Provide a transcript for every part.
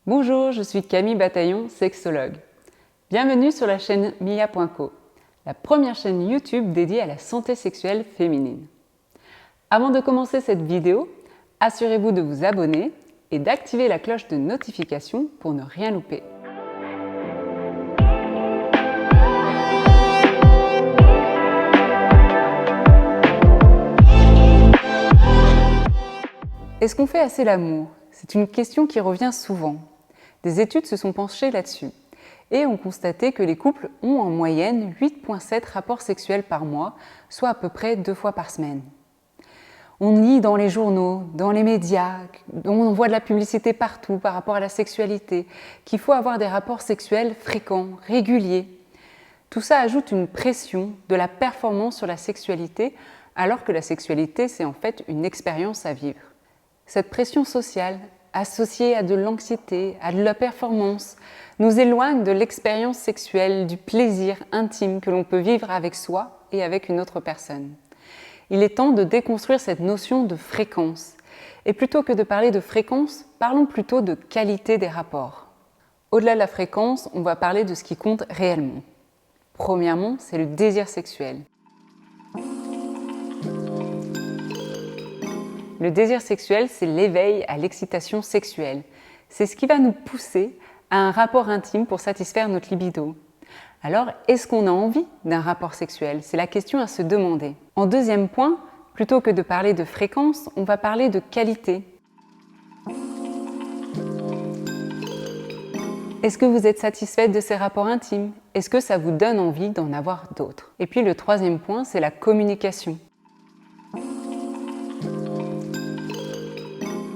Bonjour, je suis Camille Bataillon, sexologue. Bienvenue sur la chaîne Mia.co, la première chaîne YouTube dédiée à la santé sexuelle féminine. Avant de commencer cette vidéo, assurez-vous de vous abonner et d'activer la cloche de notification pour ne rien louper. Est-ce qu'on fait assez l'amour? C'est une question qui revient souvent. Des études se sont penchées là-dessus et ont constaté que les couples ont en moyenne 8,7 rapports sexuels par mois, soit à peu près 2 fois par semaine. On lit dans les journaux, dans les médias, on voit de la publicité partout par rapport à la sexualité, qu'il faut avoir des rapports sexuels fréquents, réguliers. Tout ça ajoute une pression de la performance sur la sexualité, alors que la sexualité, c'est en fait une expérience à vivre. Cette pression sociale, associée à de l'anxiété, à de la performance, nous éloigne de l'expérience sexuelle, du plaisir intime que l'on peut vivre avec soi et avec une autre personne. Il est temps de déconstruire cette notion de fréquence. Et plutôt que de parler de fréquence, parlons plutôt de qualité des rapports. Au-delà de la fréquence, on va parler de ce qui compte réellement. Premièrement, c'est le désir sexuel. Le désir sexuel, c'est l'éveil à l'excitation sexuelle. C'est ce qui va nous pousser à un rapport intime pour satisfaire notre libido. Alors, est-ce qu'on a envie d'un rapport sexuel? C'est la question à se demander. En deuxième point, plutôt que de parler de fréquence, on va parler de qualité. Est-ce que vous êtes satisfaite de ces rapports intimes? Est-ce que ça vous donne envie d'en avoir d'autres? Et puis le troisième point, c'est la communication.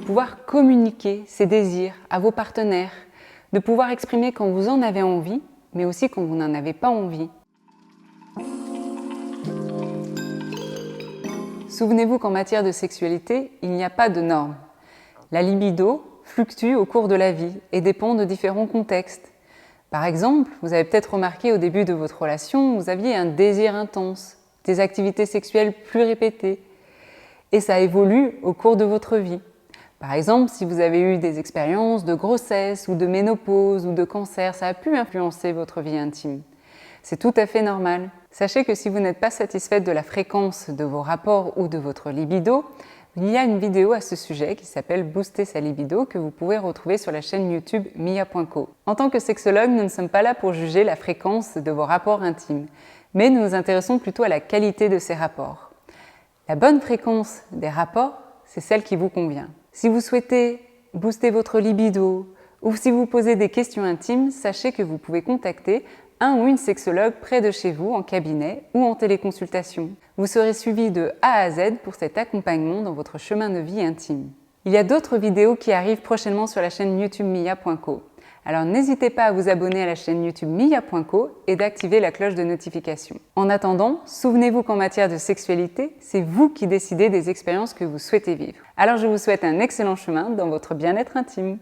Pouvoir communiquer ses désirs à vos partenaires, de pouvoir exprimer quand vous en avez envie, mais aussi quand vous n'en avez pas envie. Souvenez-vous qu'en matière de sexualité, il n'y a pas de normes. La libido fluctue au cours de la vie et dépend de différents contextes. Par exemple, vous avez peut-être remarqué au début de votre relation, vous aviez un désir intense, des activités sexuelles plus répétées, et ça évolue au cours de votre vie. Par exemple, si vous avez eu des expériences de grossesse ou de ménopause ou de cancer, ça a pu influencer votre vie intime. C'est tout à fait normal. Sachez que si vous n'êtes pas satisfaite de la fréquence de vos rapports ou de votre libido, il y a une vidéo à ce sujet qui s'appelle « Booster sa libido » que vous pouvez retrouver sur la chaîne YouTube Mia.co. En tant que sexologue, nous ne sommes pas là pour juger la fréquence de vos rapports intimes, mais nous nous intéressons plutôt à la qualité de ces rapports. La bonne fréquence des rapports, c'est celle qui vous convient. Si vous souhaitez booster votre libido ou si vous posez des questions intimes, sachez que vous pouvez contacter un ou une sexologue près de chez vous en cabinet ou en téléconsultation. Vous serez suivi de A à Z pour cet accompagnement dans votre chemin de vie intime. Il y a d'autres vidéos qui arrivent prochainement sur la chaîne YouTube Mia.co. Alors n'hésitez pas à vous abonner à la chaîne YouTube Mia.co et d'activer la cloche de notification. En attendant, souvenez-vous qu'en matière de sexualité, c'est vous qui décidez des expériences que vous souhaitez vivre. Alors je vous souhaite un excellent chemin dans votre bien-être intime.